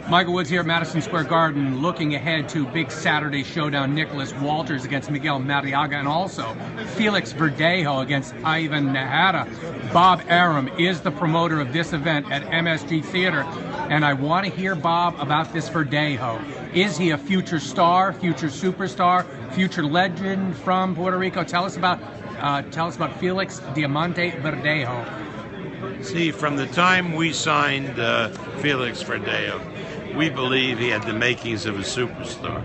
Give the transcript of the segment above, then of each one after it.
Michael Woods here at Madison Square Garden, looking ahead to big Saturday showdown. Nicholas Walters against Miguel Mariaga, and also Felix Verdejo against Ivan Nahara. Bob Arum is the promoter of this event at MSG Theater, and I want to hear, Bob, about this Verdejo. Is he a future star, future superstar, future legend from Puerto Rico? Tell us about Felix Diamante Verdejo. See, from the time we signed Felix Verdejo, we believe he had the makings of a superstar.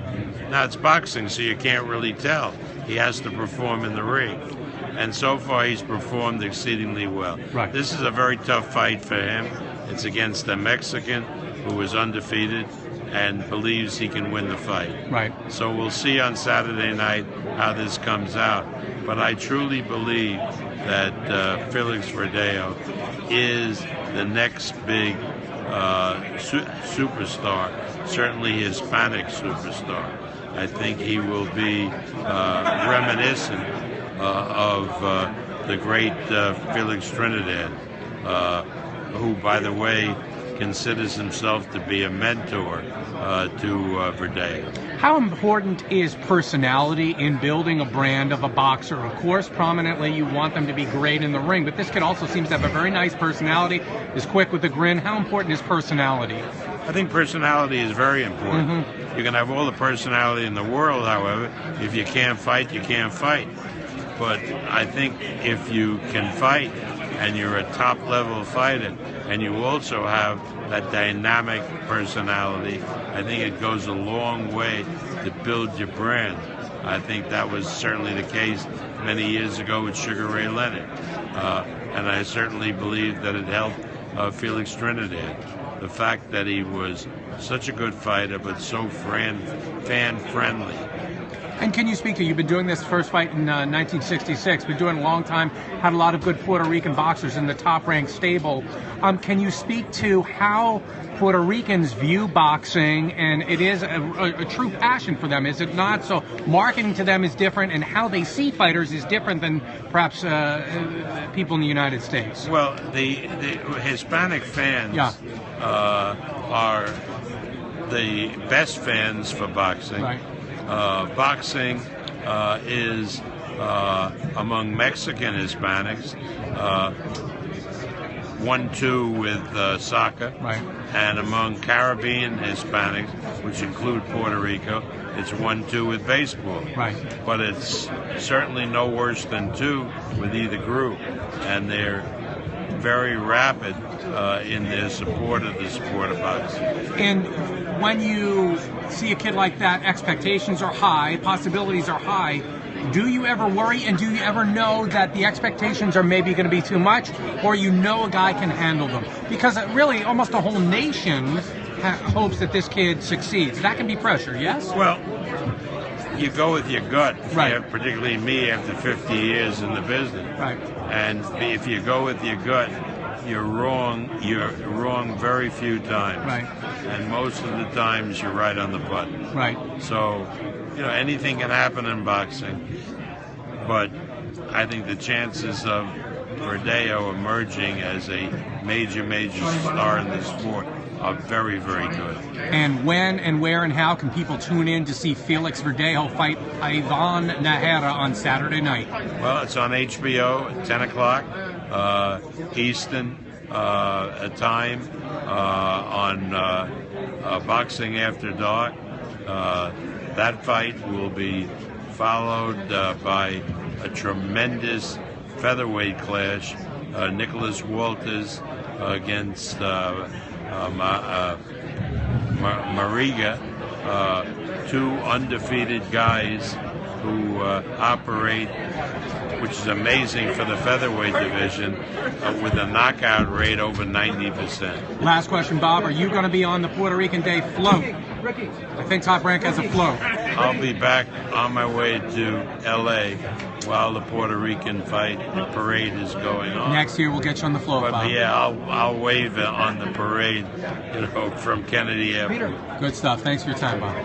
Now, it's boxing, so you can't really tell. He has to perform in the ring. And so far, he's performed exceedingly well. Right. This is a very tough fight for him. It's against a Mexican who is undefeated and believes he can win the fight. Right. So we'll see on Saturday night how this comes out. But I truly believe that Felix Verdejo is the next big superstar, certainly Hispanic superstar. I think he will be reminiscent of the great Felix Trinidad, who, by the way, considers himself to be a mentor to Verdejo. How important is personality in building a brand of a boxer? Of course, prominently, you want them to be great in the ring, but this kid also seems to have a very nice personality, is quick with a grin. How important is personality? I think personality is very important. Mm-hmm. You can have all the personality in the world, however, if you can't fight, you can't fight. But I think if you can fight and you're a top-level fighter and you also have that dynamic personality, I think it goes a long way to build your brand. I think that was certainly the case many years ago with Sugar Ray Leonard. And I certainly believe that it helped Felix Trinidad. The fact that he was such a good fighter but so fan-friendly. And can you speak to, you've been doing this first fight in 1966, been doing it a long time, had a lot of good Puerto Rican boxers in the top-ranked stable. Can you speak to how Puerto Ricans view boxing, and it is a true passion for them, is it not? So marketing to them is different, and how they see fighters is different than perhaps people in the United States. Well, the Hispanic fans are the best fans for boxing. Right. Boxing is among Mexican Hispanics 1-2 with soccer, right. And among Caribbean Hispanics, which include Puerto Rico, it's 1-2 with baseball. Right. But it's certainly no worse than 2 with either group, and they're very rapid in their support of the sport of boxing. And when you see a kid like that, expectations are high, possibilities are high. Do you ever worry, and do you ever know that the expectations are maybe going to be too much, or you know a guy can handle them? Because really, almost a whole nation hopes that this kid succeeds. That can be pressure, yes? Well, you go with your gut, right. Particularly me after 50 years in the business. Right. And if you go with your gut, you're wrong. You're wrong very few times. Right. And most of the times you're right on the button. Right. So, anything can happen in boxing, but I think the chances of Verdejo emerging as a major star in the sport are very, very good. And when and where and how can people tune in to see Felix Verdejo fight Ivan Nahara on Saturday night? Well, it's on HBO at 10 o'clock Eastern time on Boxing After Dark. That fight will be followed by a tremendous featherweight clash. Nicholas Walters against Mariga, 2 undefeated guys who operate, which is amazing for the featherweight division, with a knockout rate over 90%. Last question, Bob. Are you going to be on the Puerto Rican Day float? I think Top Rank has a float. I'll be back on my way to L.A. while the Puerto Rican parade is going on. Next year we'll get you on the float, But Bob. yeah, I'll wave on the parade, from Kennedy Airport. Good stuff. Thanks for your time, Bob.